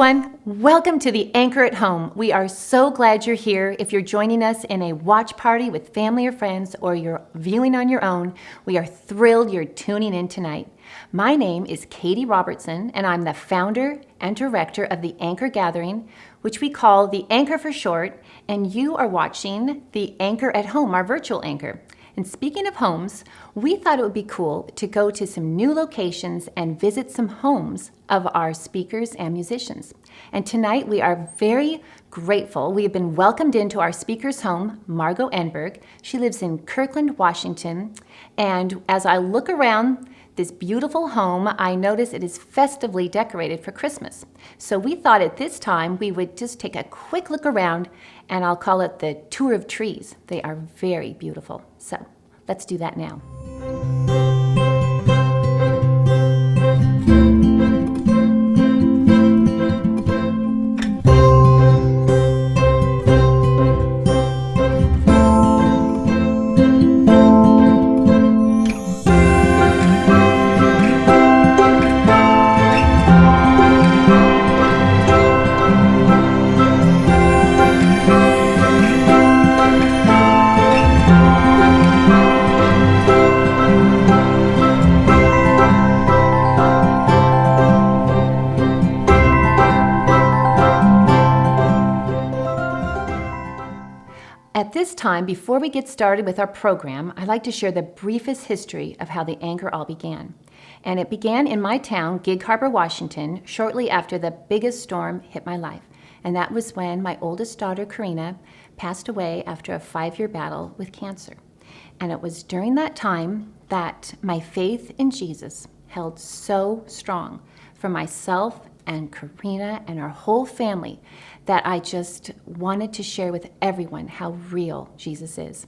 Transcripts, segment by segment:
everyone. Welcome to the Anchor at Home. We are so glad you're here. If you're joining us in a watch party with family or friends, or you're viewing on your own, we are thrilled you're tuning in tonight. My name is Katie Robertson, and I'm the founder and director of the Anchor Gathering, which we call the Anchor for short, and you are watching the Anchor at Home, our virtual Anchor. And speaking of homes, we thought it would be cool to go to some new locations and visit some homes of our speakers and musicians. And tonight we are very grateful. We have been welcomed into our speaker's home, Margo Engberg. She lives in Kirkland, Washington. And as I look around this beautiful home, I notice it is festively decorated for Christmas. So we thought at this time we would just take a quick look around, and I'll call it the tour of trees. They are very beautiful. So let's do that now. At this time, before we get started with our program, I'd like to share the briefest history of how the Anchor all began. And it began in my town, Gig Harbor, Washington, shortly after the biggest storm hit my life. And that was when my oldest daughter, Karina, passed away after a 5-year battle with cancer. And it was during that time that my faith in Jesus held so strong for myself and Karina and our whole family that I just wanted to share with everyone how real Jesus is.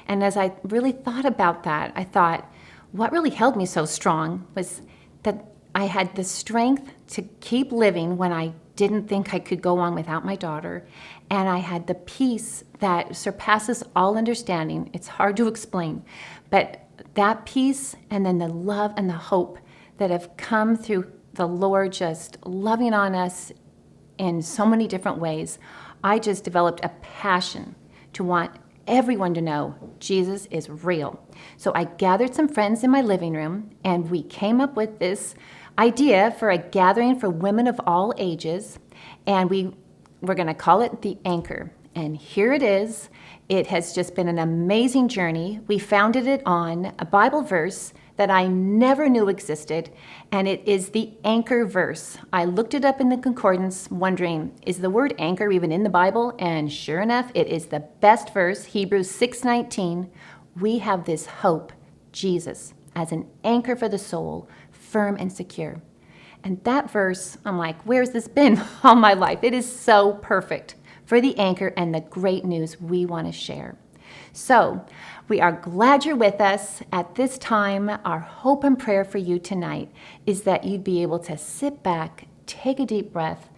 And as I really thought about that, I thought what really held me so strong was that I had the strength to keep living when I didn't think I could go on without my daughter. And I had the peace that surpasses all understanding. It's hard to explain, but that peace and then the love and the hope that have come through the Lord just loving on us in so many different ways, I just developed a passion to want everyone to know Jesus is real. So I gathered some friends in my living room, and we came up with this idea for a gathering for women of all ages, and we're going to call it the Anchor. And here it is. It has just been an amazing journey. We founded it on a Bible verse that I never knew existed, and it is the anchor verse. I looked it up in the concordance, wondering, is the word anchor even in the Bible? And sure enough, it is the best verse, Hebrews 6:19. We have this hope, Jesus, as an anchor for the soul, firm and secure. And that verse, I'm like, where's this been all my life? It is so perfect for the anchor and the great news we want to share. So we are glad you're with us at this time. Our hope and prayer for you tonight is that you'd be able to sit back, take a deep breath,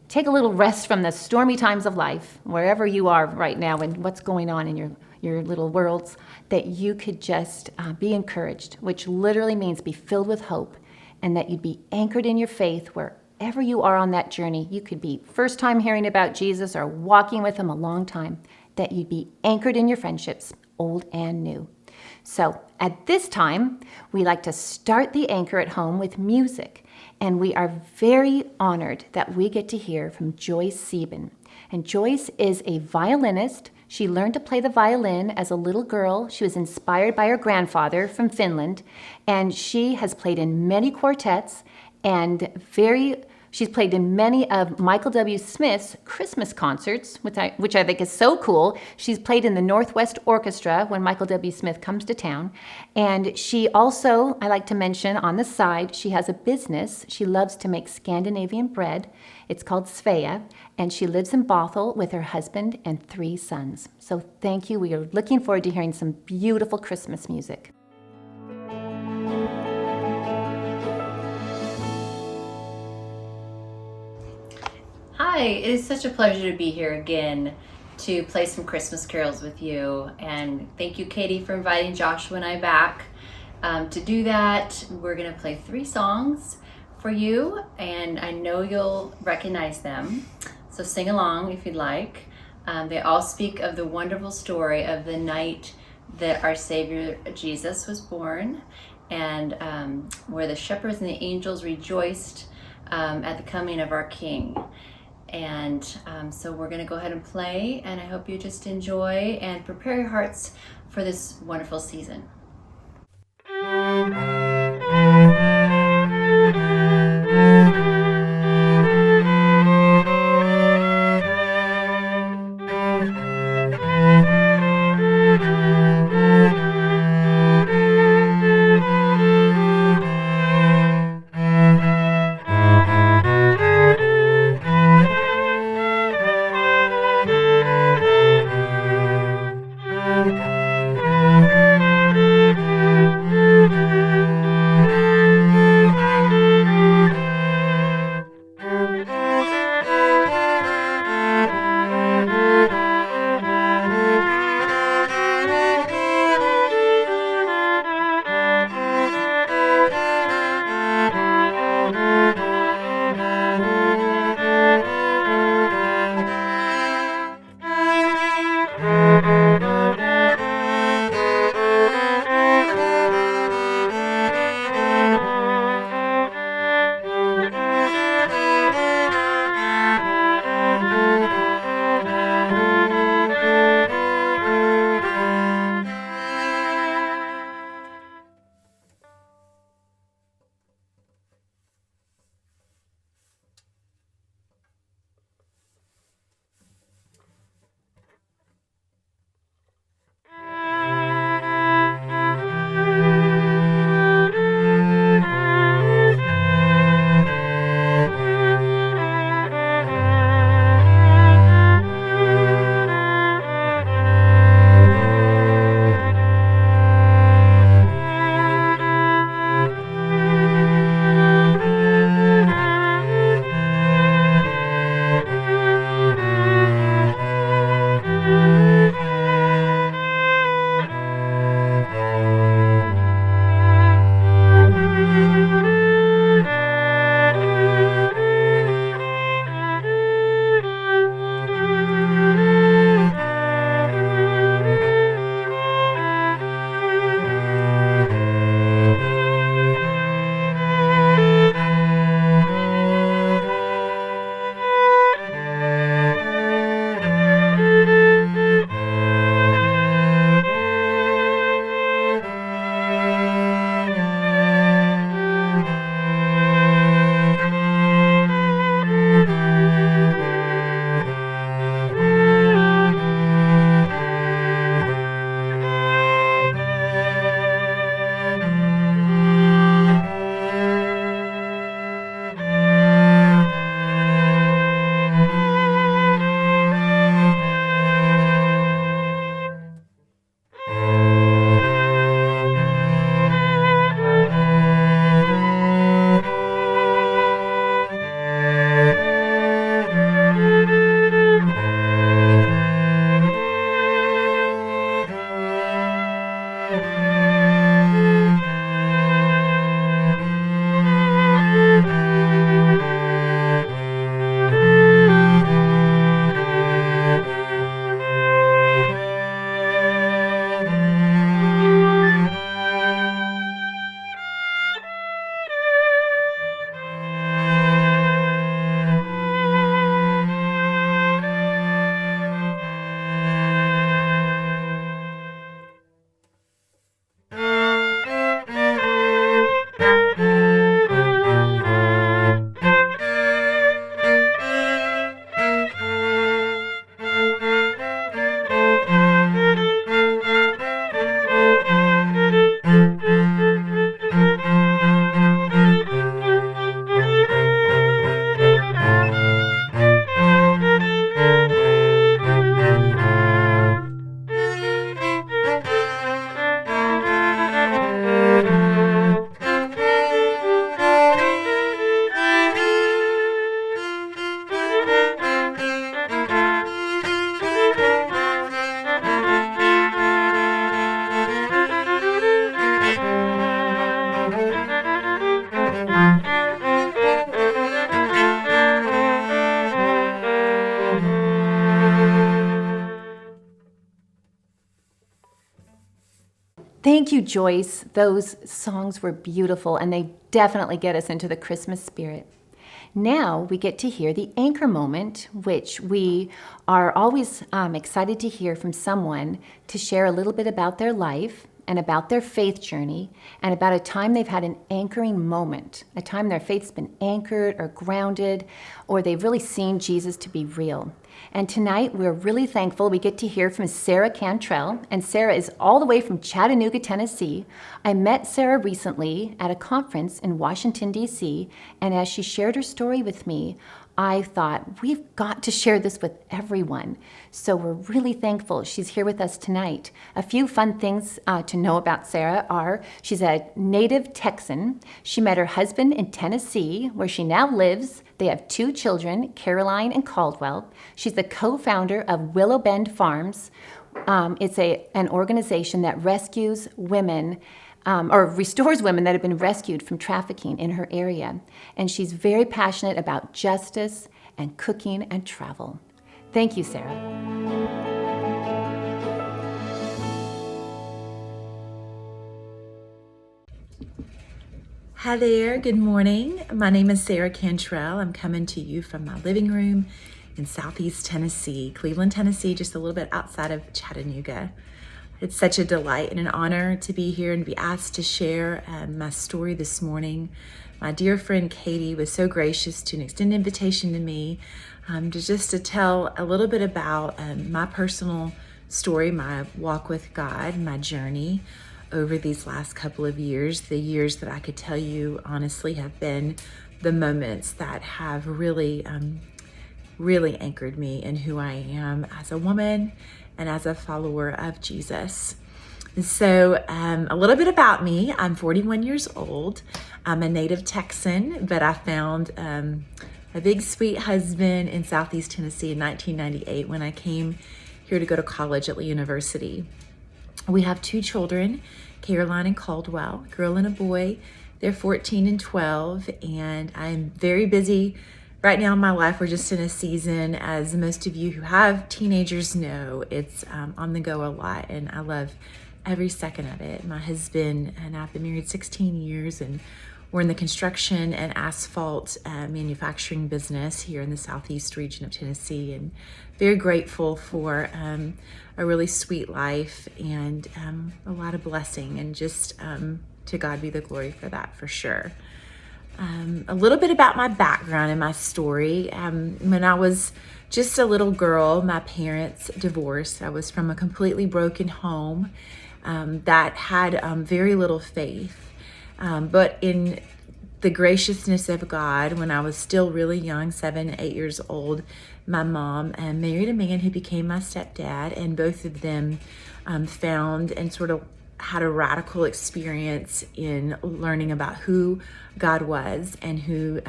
take a little rest from the stormy times of life, wherever you are right now and what's going on in your little worlds, that you could just be encouraged, which literally means be filled with hope, and that you'd be anchored in your faith wherever you are on that journey. You could be first time hearing about Jesus or walking with him a long time, that you'd be anchored in your friendships, old and new. So at this time, we like to start the Anchor at Home with music. And we are very honored that we get to hear from Joyce Sieben. And Joyce is a violinist. She learned to play the violin as a little girl. She was inspired by her grandfather from Finland. And she has played in many quartets and she's played in many of Michael W. Smith's Christmas concerts, which I think is so cool. She's played in the Northwest Orchestra when Michael W. Smith comes to town. And she also, I like to mention on the side, she has a business. She loves to make Scandinavian bread. It's called Svea. And she lives in Bothell with her husband and 3 sons. So thank you. We are looking forward to hearing some beautiful Christmas music. Hi, it is such a pleasure to be here again to play some Christmas carols with you. And thank you, Katie, for inviting Joshua and I back. To do that, we're going to play 3 songs for you, and I know you'll recognize them. So sing along if you'd like. They all speak of the wonderful story of the night that our Savior Jesus was born, and where the shepherds and the angels rejoiced at the coming of our King. And so we're going to go ahead and play, and I hope you just enjoy and prepare your hearts for this wonderful season. Thank you, Joyce. Those songs were beautiful, and they definitely get us into the Christmas spirit. Now we get to hear the anchor moment, which we are always excited to hear from someone to share a little bit about their life and about their faith journey and about a time they've had an anchoring moment, a time their faith's been anchored or grounded, or they've really seen Jesus to be real. And tonight we're really thankful we get to hear from Sarah Cantrell, and Sarah is all the way from Chattanooga, Tennessee. I met Sarah recently at a conference in Washington, D.C., and as she shared her story with me, I thought, we've got to share this with everyone. So we're really thankful she's here with us tonight. A few fun things to know about Sarah are she's a native Texan. She met her husband in Tennessee, where she now lives. They have 2 children, Caroline and Caldwell. She's the co-founder of Willow Bend Farms. It's an organization that rescues women or restores women that have been rescued from trafficking in her area. And she's very passionate about justice and cooking and travel. Thank you, Sarah. Hi there, good morning. My name is Sarah Cantrell. I'm coming to you from my living room in Southeast Tennessee, Cleveland, Tennessee, just a little bit outside of Chattanooga. It's such a delight and an honor to be here and be asked to share my story this morning. My dear friend Katie was so gracious to extend an invitation to me to tell a little bit about my personal story, my walk with God, my journey over these last couple of years, the years that I could tell you honestly have been the moments that have really anchored me in who I am as a woman and as a follower of Jesus. And so a little bit about me. I'm 41 years old. I'm a native Texan, but I found a big sweet husband in Southeast Tennessee in 1998 when I came here to go to college at the university. We have 2 children, Caroline and Caldwell, a girl and a boy. They're 14 and 12, and I'm very busy right now in my life. We're just in a season, as most of you who have teenagers know, it's on the go a lot, and I love every second of it. My husband and I've been married 16 years, and we're in the construction and asphalt manufacturing business here in the southeast region of Tennessee, and very grateful for a really sweet life and a lot of blessing, and just to God be the glory for that, for sure. A little bit about my background and my story. When I was just a little girl, my parents divorced. I was from a completely broken home that had very little faith. But in the graciousness of God, when I was still really young, 7, 8 years old, my mom married a man who became my stepdad, and both of them found and sort of had a radical experience in learning about who God was and who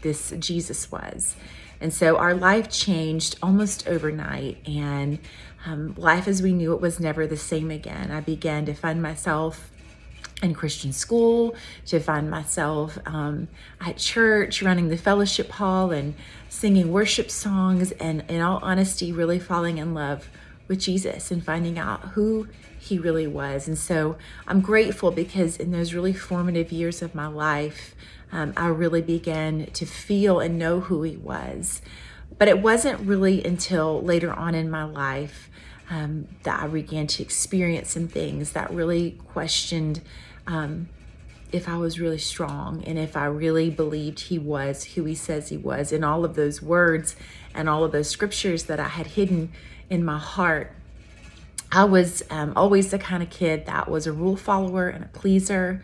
this Jesus was. And so our life changed almost overnight, and life as we knew it was never the same again. I began to find myself in Christian school, to find myself at church, running the fellowship hall and singing worship songs, and in all honesty, really falling in love with Jesus and finding out who he really was. And so I'm grateful because in those really formative years of my life, I really began to feel and know who he was. But it wasn't really until later on in my life that I began to experience some things that really questioned if I was really strong and if I really believed he was who he says he was, and all of those words and all of those scriptures that I had hidden in my heart. I was always the kind of kid that was a rule follower and a pleaser.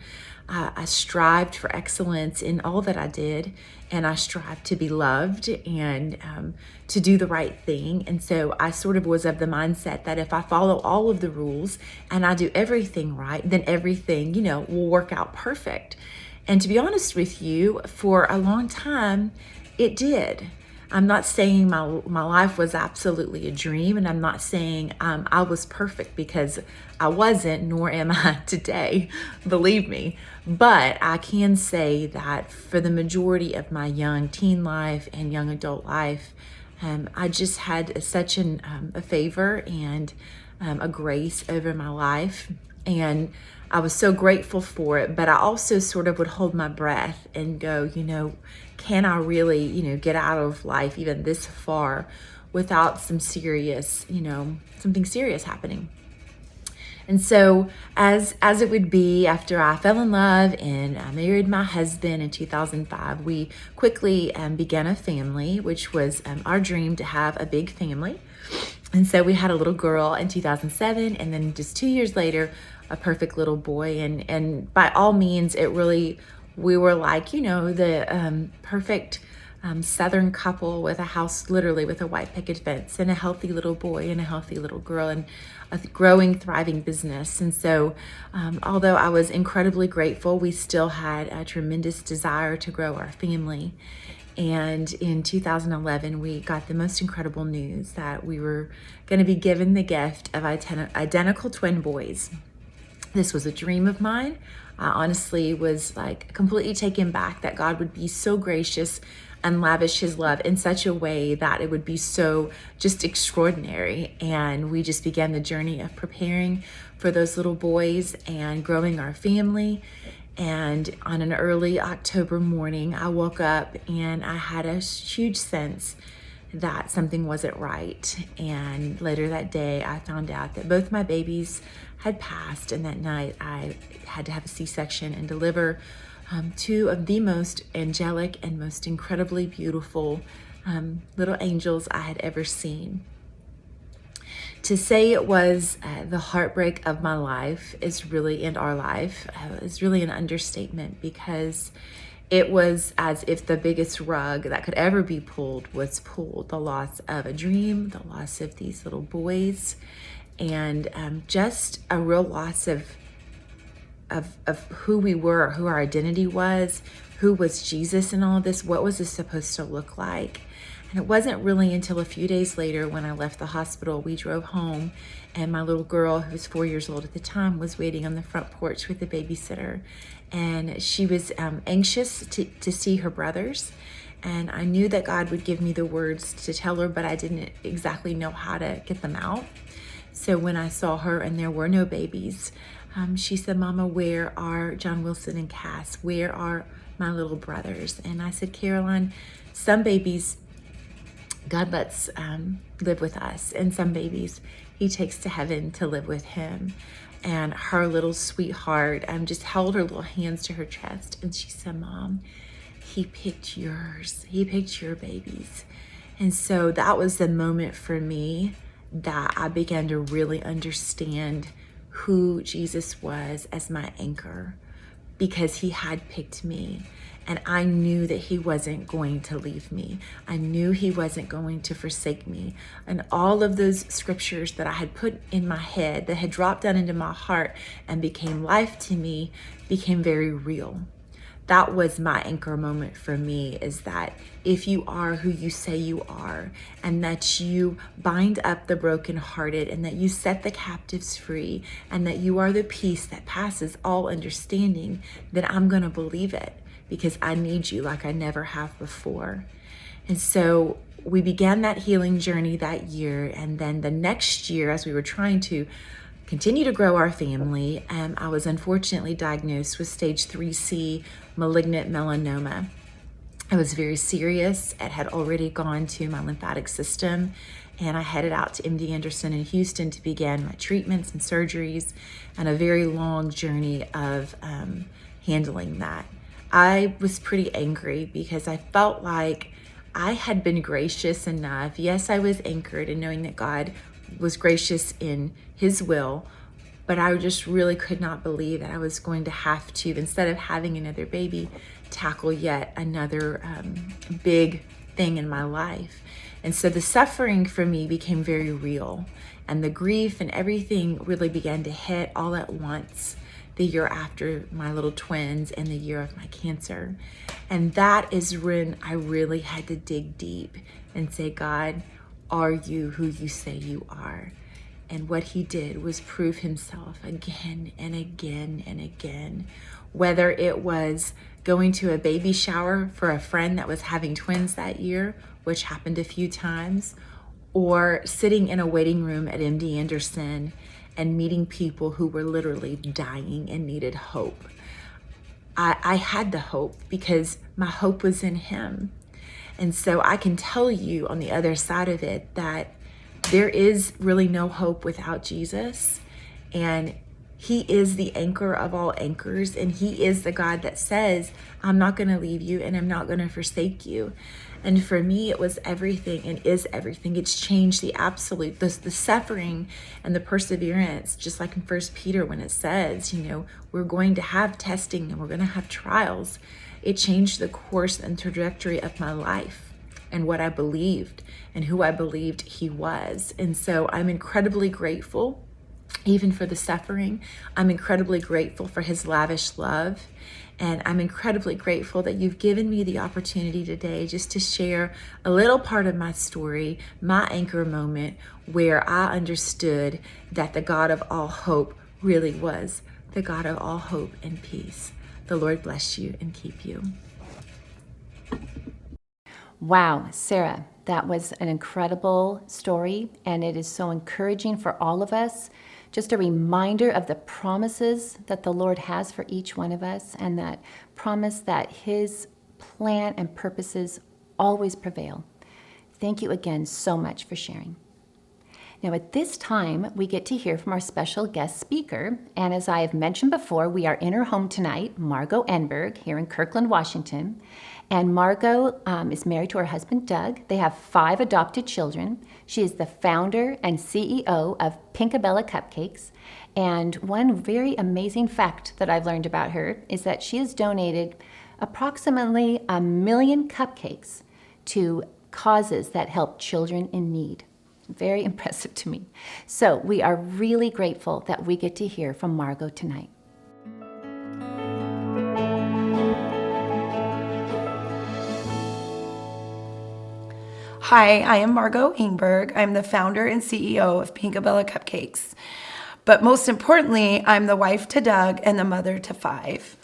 I strived for excellence in all that I did, and I strived to be loved and to do the right thing. And so I sort of was of the mindset that if I follow all of the rules and I do everything right, then everything, will work out perfect. And to be honest with you, for a long time, it did. I'm not saying my life was absolutely a dream, and I'm not saying I was perfect, because I wasn't, nor am I today, believe me. But I can say that for the majority of my young teen life and young adult life, I just had such a favor and a grace over my life And I was so grateful for it, but I also sort of would hold my breath and go, can I really, get out of life even this far without something serious happening? And so as it would be, after I fell in love and I married my husband in 2005, we quickly began a family, which was our dream to have a big family. And so we had a little girl in 2007, and then just 2 years later, a perfect little boy. And by all means, we were like, the perfect Southern couple with a house literally with a white picket fence and a healthy little boy and a healthy little girl and a growing, thriving business. And so although I was incredibly grateful, we still had a tremendous desire to grow our family. And in 2011, we got the most incredible news that we were going to be given the gift of identical twin boys. This was a dream of mine. I honestly was like completely taken back that God would be so gracious and lavish his love in such a way that it would be so just extraordinary. And we just began the journey of preparing for those little boys and growing our family. And on an early October morning, I woke up and I had a huge sense that something wasn't right. And later that day, I found out that both my babies had passed, and that night I had to have a C-section and deliver two of the most angelic and most incredibly beautiful little angels I had ever seen. To say it was the heartbreak of my life and our life is really an understatement, because it was as if the biggest rug that could ever be pulled was pulled. The loss of a dream, the loss of these little boys, and just a real loss of who we were, who our identity was, who was Jesus in all of this, what was this supposed to look like? And it wasn't really until a few days later, when I left the hospital, we drove home, and my little girl, who was 4 years old at the time, was waiting on the front porch with the babysitter. And she was anxious to see her brothers. And I knew that God would give me the words to tell her, but I didn't exactly know how to get them out. So when I saw her and there were no babies, she said, "Mama, where are John Wilson and Cass? Where are my little brothers?" And I said, "Caroline, some babies God lets live with us, and some babies he takes to heaven to live with him." And her little sweetheart just held her little hands to her chest, and she said, "Mom, he picked yours. He picked your babies." And so that was the moment for me that I began to really understand who Jesus was as my anchor, because he had picked me. And I knew that he wasn't going to leave me. I knew he wasn't going to forsake me. And all of those scriptures that I had put in my head, that had dropped down into my heart and became life to me, became very real. That was my anchor moment for me, is that if you are who you say you are, and that you bind up the brokenhearted, and that you set the captives free, and that you are the peace that passes all understanding, then I'm going to believe it, because I need you like I never have before. And so we began that healing journey that year. And then the next year, as we were trying to continue to grow our family, I was unfortunately diagnosed with stage 3C malignant melanoma. It was very serious. It had already gone to my lymphatic system, and I headed out to MD Anderson in Houston to begin my treatments and surgeries, and a very long journey of handling that. I was pretty angry because I felt like I had been gracious enough. Yes, I was anchored in knowing that God was gracious in his will, but I just really could not believe that I was going to have to, instead of having another baby, tackle yet another big thing in my life. And so the suffering for me became very real, and the grief and everything really began to hit all at once, the year after my little twins and the year of my cancer. And that is when I really had to dig deep and say, "God, are you who you say you are?" And what he did was prove himself again and again and again. Whether it was going to a baby shower for a friend that was having twins that year, which happened a few times, or sitting in a waiting room at MD Anderson and meeting people who were literally dying and needed hope. I had the hope because my hope was in him. And so I can tell you on the other side of it that there is really no hope without Jesus. And he is the anchor of all anchors. And he is the God that says, I'm not going to leave you and I'm not going to forsake you. And for me, it was everything and is everything. It's changed the absolute, the suffering and the perseverance, just like in 1 Peter when it says, we're going to have testing and we're going to have trials. It changed the course and trajectory of my life and what I believed and who I believed he was. And so I'm incredibly grateful, even for the suffering. I'm incredibly grateful for his lavish love. And I'm incredibly grateful that you've given me the opportunity today just to share a little part of my story, my anchor moment, where I understood that the God of all hope really was the God of all hope and peace. The Lord bless you and keep you. Wow, Sarah, that was an incredible story, and it is so encouraging for all of us. Just a reminder of the promises that the Lord has for each one of us, and that promise that his plan and purposes always prevail. Thank you again so much for sharing. Now, at this time, we get to hear from our special guest speaker. And as I have mentioned before, we are in her home tonight, Margo Engberg, here in Kirkland, Washington. And Margo is married to her husband, Doug. They have 5 adopted children. She is the founder and CEO of Pinkabella Cupcakes. And one very amazing fact that I've learned about her is that she has donated approximately 1 million cupcakes to causes that help children in need. Very impressive to me. So we are really grateful that we get to hear from Margo tonight. Hi, I am Margo Engberg. I'm the founder and CEO of Pinkabella Cupcakes. But most importantly, I'm the wife to Doug and the mother to 5.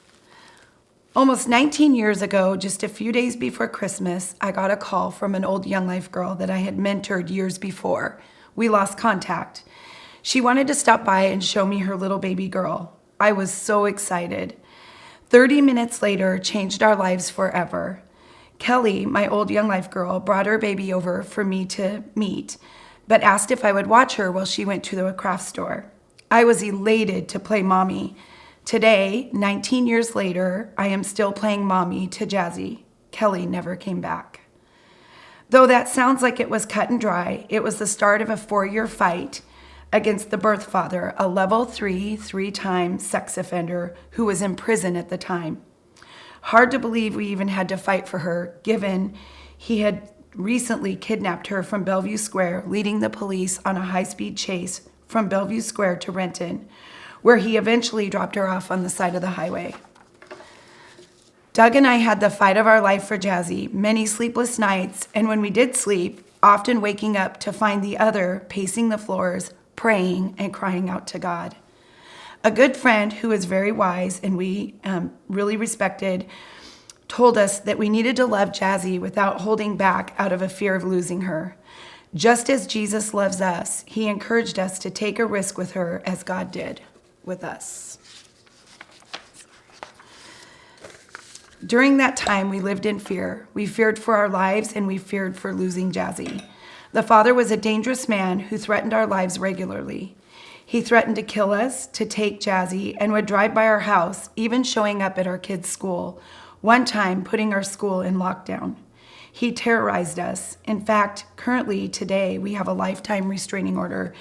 Almost 19 years ago, just a few days before Christmas, I got a call from an old Young Life girl that I had mentored years before. We lost contact. She wanted to stop by and show me her little baby girl. I was so excited. 30 minutes later changed our lives forever. Kelly, my old Young Life girl, brought her baby over for me to meet, but asked if I would watch her while she went to the craft store. I was elated to play mommy. Today, 19 years later, I am still playing mommy to Jazzy. Kelly never came back. Though that sounds like it was cut and dry, it was the start of a 4-year fight against the birth father, a level 3, 3-time sex offender who was in prison at the time. Hard to believe we even had to fight for her, given he had recently kidnapped her from Bellevue Square, leading the police on a high-speed chase from Bellevue Square to Renton, where he eventually dropped her off on the side of the highway. Doug and I had the fight of our life for Jazzy, many sleepless nights, and when we did sleep, often waking up to find the other pacing the floors, praying and crying out to God. A good friend who is very wise and we really respected told us that we needed to love Jazzy without holding back out of a fear of losing her. Just as Jesus loves us, he encouraged us to take a risk with her as God did with us. During that time, we lived in fear. We feared for our lives and we feared for losing Jazzy. The father was a dangerous man who threatened our lives regularly. He threatened to kill us, to take Jazzy, and would drive by our house, even showing up at our kids' school, one time putting our school in lockdown. He terrorized us. In fact, currently today, we have a lifetime restraining order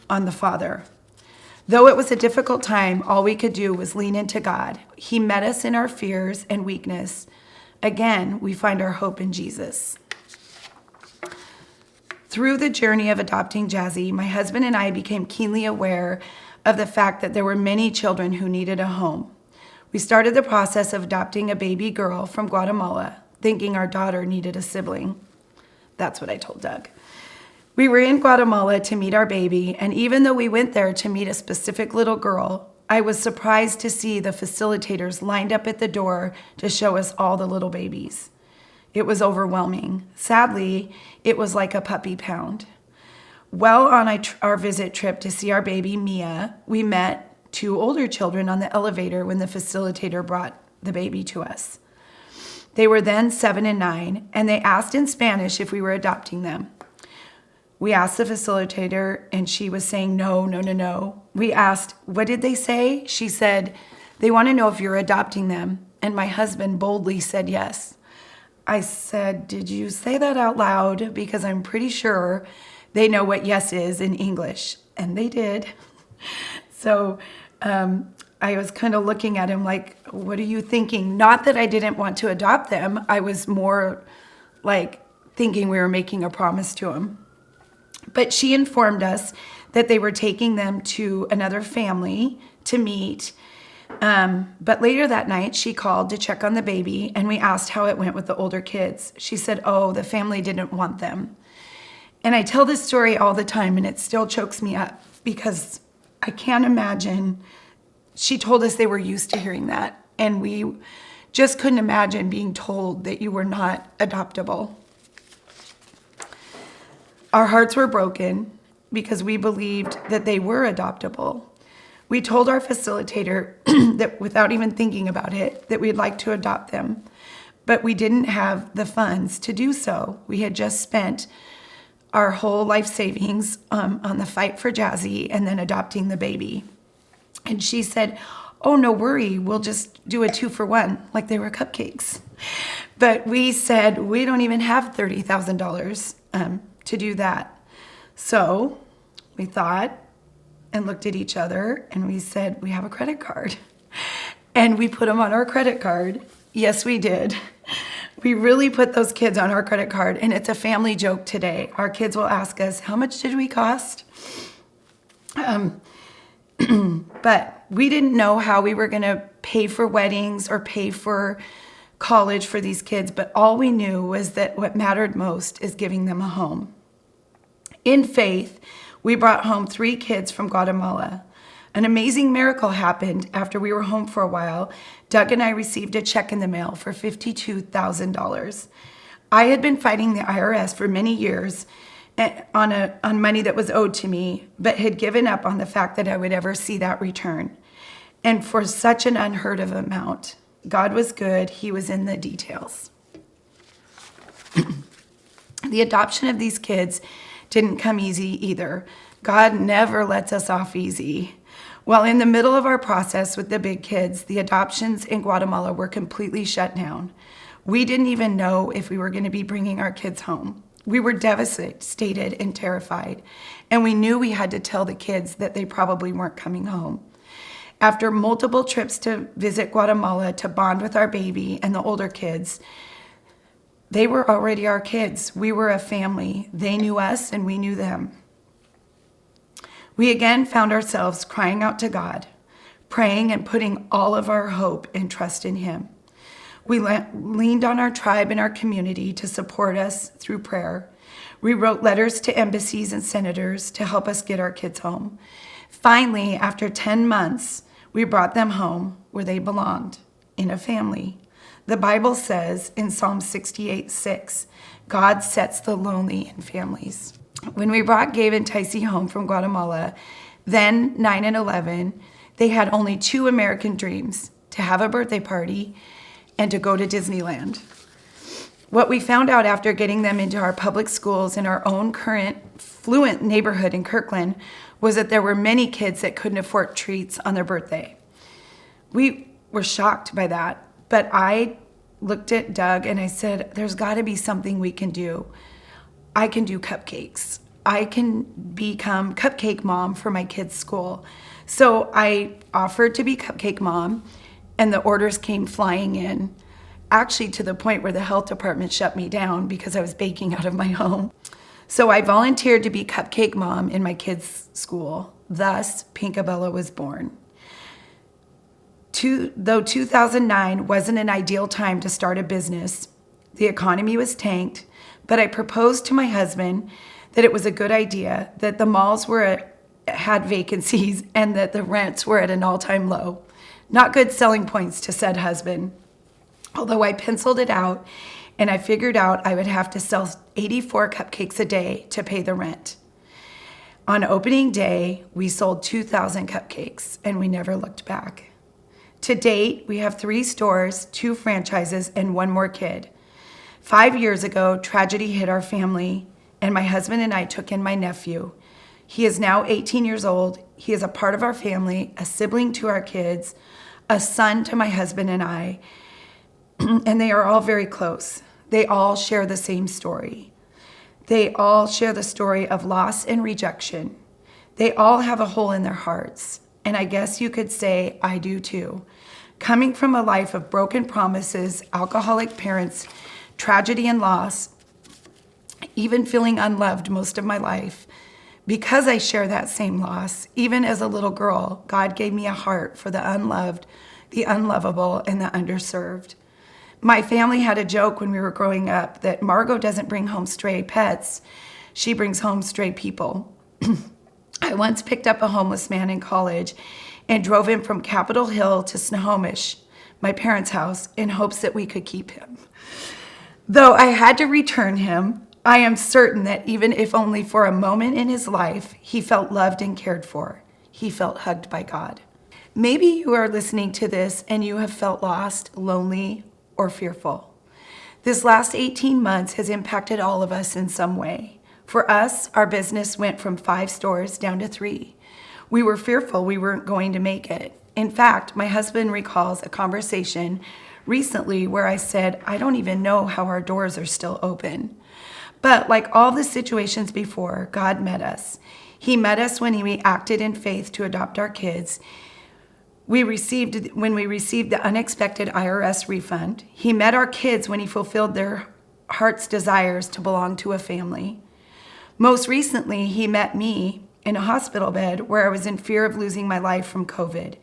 on the father. Though it was a difficult time, all we could do was lean into God. He met us in our fears and weakness. Again, we find our hope in Jesus. Through the journey of adopting Jazzy, my husband and I became keenly aware of the fact that there were many children who needed a home. We started the process of adopting a baby girl from Guatemala, thinking our daughter needed a sibling. That's what I told Doug. We were in Guatemala to meet our baby, and even though we went there to meet a specific little girl, I was surprised to see the facilitators lined up at the door to show us all the little babies. It was overwhelming. Sadly, it was like a puppy pound. Well, on our visit trip to see our baby, Mia, we met 2 older children on the elevator when the facilitator brought the baby to us. They were then 7 and 9, and they asked in Spanish if we were adopting them. We asked the facilitator, and she was saying no, no, no, no. We asked, what did they say? She said, they want to know if you're adopting them. And my husband boldly said yes. I said, did you say that out loud? Because I'm pretty sure they know what yes is in English. And they did. So I was kind of looking at him like, what are you thinking? Not that I didn't want to adopt them. I was more like thinking we were making a promise to him. But she informed us that they were taking them to another family to meet. But later that night, she called to check on the baby, and we asked how it went with the older kids. She said, oh, the family didn't want them. And I tell this story all the time, and it still chokes me up because I can't imagine. She told us they were used to hearing that, and we just couldn't imagine being told that you were not adoptable. Our hearts were broken because we believed that they were adoptable. We told our facilitator that without even thinking about it, that we'd like to adopt them, but we didn't have the funds to do so. We had just spent our whole life savings on the fight for Jazzy and then adopting the baby. And she said, oh, no worry, we'll just do a 2-for-1, like they were cupcakes. But we said, we don't even have $30,000 to do that. So we thought and looked at each other and we said, we have a credit card. And we put them on our credit card. Yes, we did. We really put those kids on our credit card, and it's a family joke today. Our kids will ask us, how much did we cost? But we didn't know how we were going to pay for weddings or pay for college for these kids, but all we knew was that what mattered most is giving them a home. In faith, we brought home 3 kids from Guatemala. An amazing miracle happened after we were home for a while. Doug and I received a check in the mail for $52,000. I had been fighting the IRS for many years on money that was owed to me, but had given up on the fact that I would ever see that return. And for such an unheard of amount, God was good. He was in the details. The adoption of these kids didn't come easy either. God never lets us off easy. While in the middle of our process with the big kids, the adoptions in Guatemala were completely shut down. We didn't even know if we were going to be bringing our kids home. We were devastated and terrified, and we knew we had to tell the kids that they probably weren't coming home. After multiple trips to visit Guatemala to bond with our baby and the older kids, they were already our kids. We were a family. They knew us and we knew them. We again found ourselves crying out to God, praying and putting all of our hope and trust in Him. We leaned on our tribe and our community to support us through prayer. We wrote letters to embassies and senators to help us get our kids home. Finally, after 10 months, we brought them home where they belonged, in a family. The Bible says in Psalm 68:6, God sets the lonely in families. When we brought Gabe and Tycee home from Guatemala, then 9 and 11, they had only 2 American dreams: to have a birthday party and to go to Disneyland. What we found out after getting them into our public schools in our own current fluent neighborhood in Kirkland was that there were many kids that couldn't afford treats on their birthday. We were shocked by that, but I looked at Doug and I said, there's got to be something we can do. I can do cupcakes. I can become cupcake mom for my kids' school. So I offered to be cupcake mom, and the orders came flying in, actually to the point where the health department shut me down because I was baking out of my home. So I volunteered to be cupcake mom in my kids' school. Thus, Pinkabella was born. Though 2009 wasn't an ideal time to start a business, the economy was tanked, but I proposed to my husband that it was a good idea, that the malls had vacancies and that the rents were at an all-time low. Not good selling points to said husband. Although I penciled it out and I figured out I would have to sell 84 cupcakes a day to pay the rent. On opening day, we sold 2,000 cupcakes, and we never looked back. To date, we have 3 stores, 2 franchises, and 1 more kid. 5 years ago, tragedy hit our family, and my husband and I took in my nephew. He is now 18 years old. He is a part of our family, a sibling to our kids, a son to my husband and I, and they are all very close. They all share the same story. They all share the story of loss and rejection. They all have a hole in their hearts, and I guess you could say I do too. Coming from a life of broken promises, alcoholic parents, tragedy and loss, even feeling unloved most of my life, because I share that same loss, even as a little girl, God gave me a heart for the unloved, the unlovable, and the underserved. My family had a joke when we were growing up that Margo doesn't bring home stray pets, she brings home stray people. I once picked up a homeless man in college and drove him from Capitol Hill to Snohomish, my parents' house, in hopes that we could keep him. Though I had to return him, I am certain that even if only for a moment in his life, he felt loved and cared for. He felt hugged by God. Maybe you are listening to this and you have felt lost, lonely, or fearful. This last 18 months has impacted all of us in some way. For us, our business went from 5 stores down to 3. We were fearful we weren't going to make it. In fact, my husband recalls a conversation recently where I said, I don't even know how our doors are still open. But like all the situations before, God met us. He met us when we acted in faith to adopt our kids. When we received the unexpected IRS refund. He met our kids when he fulfilled their heart's desires to belong to a family. Most recently, he met me in a hospital bed where I was in fear of losing my life from COVID.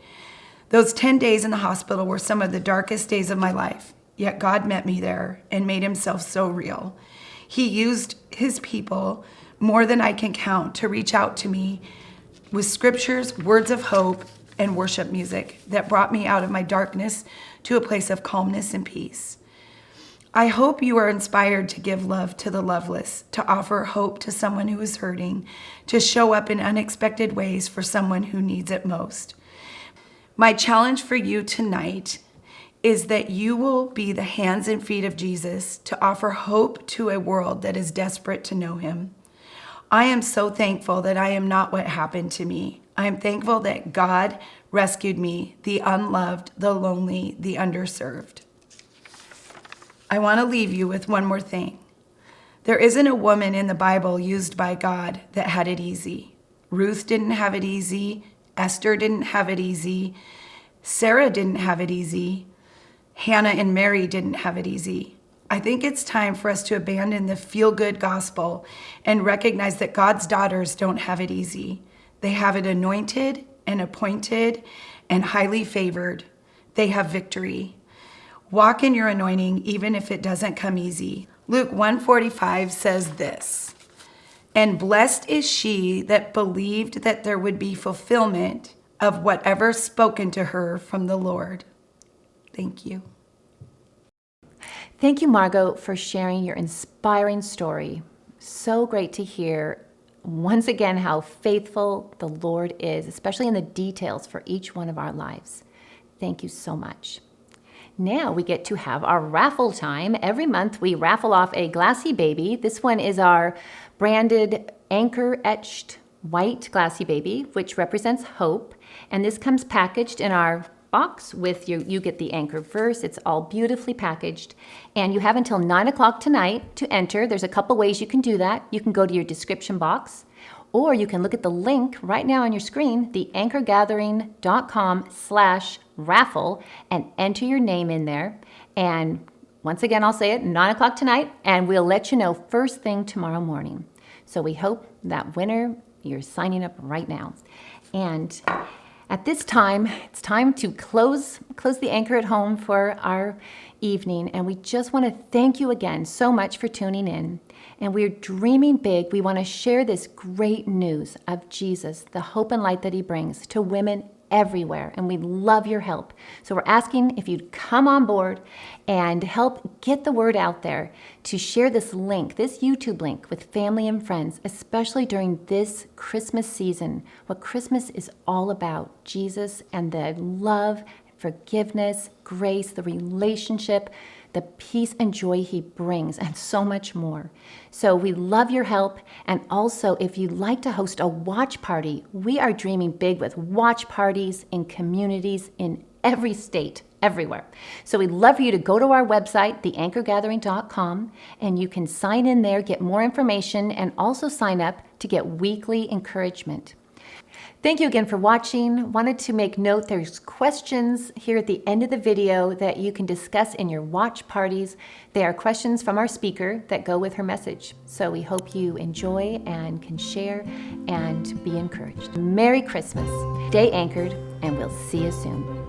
Those 10 days in the hospital were some of the darkest days of my life, yet God met me there and made himself so real. He used his people, more than I can count, to reach out to me with scriptures, words of hope, and worship music that brought me out of my darkness to a place of calmness and peace. I hope you are inspired to give love to the loveless, to offer hope to someone who is hurting, to show up in unexpected ways for someone who needs it most. My challenge for you tonight is that you will be the hands and feet of Jesus to offer hope to a world that is desperate to know him. I am so thankful that I am not what happened to me. I am thankful that God rescued me, the unloved, the lonely, the underserved. I want to leave you with one more thing. There isn't a woman in the Bible used by God that had it easy. Ruth didn't have it easy. Esther didn't have it easy. Sarah didn't have it easy. Hannah and Mary didn't have it easy. I think it's time for us to abandon the feel-good gospel and recognize that God's daughters don't have it easy. They have it anointed and appointed and highly favored. They have victory. Walk in your anointing even if it doesn't come easy. Luke 1:45 says this, and blessed is she that believed that there would be fulfillment of whatever spoken to her from the Lord. Thank you. Thank you, Margo, for sharing your inspiring story. So great to hear once again how faithful the Lord is, especially in the details for each one of our lives. Thank you so much. Now we get to have our raffle time. Every month we raffle off a glassy baby. This one is our branded anchor etched white glassy baby, which represents hope. And this comes packaged in our box with you get the anchor verse. It's all beautifully packaged. And you have until 9 o'clock tonight to enter. There's a couple ways you can do that. You can go to your description box, or you can look at the link right now on your screen, theanchorgathering.com/raffle, and enter your name in there. And once again, I'll say it, 9 o'clock tonight, and we'll let you know first thing tomorrow morning. So we hope that winner, you're signing up right now. And at this time, it's time to close the anchor at home for our evening. And we just want to thank you again so much for tuning in. And we're dreaming big. We want to share this great news of Jesus, the hope and light that he brings to women everywhere, and we love your help. So we're asking if you'd come on board and help get the word out there to share this link, this YouTube link, with family and friends, especially during this Christmas season, what Christmas is all about, Jesus and the love, forgiveness, grace, the relationship, the peace and joy he brings, and so much more. So we love your help. And also, if you'd like to host a watch party, we are dreaming big with watch parties in communities in every state, everywhere. So we'd love for you to go to our website, theanchorgathering.com, and you can sign in there, get more information, and also sign up to get weekly encouragement. Thank you again for watching. Wanted to make note there's questions here at the end of the video that you can discuss in your watch parties. They are questions from our speaker that go with her message. So we hope you enjoy and can share and be encouraged. Merry Christmas. Stay anchored, and we'll see you soon.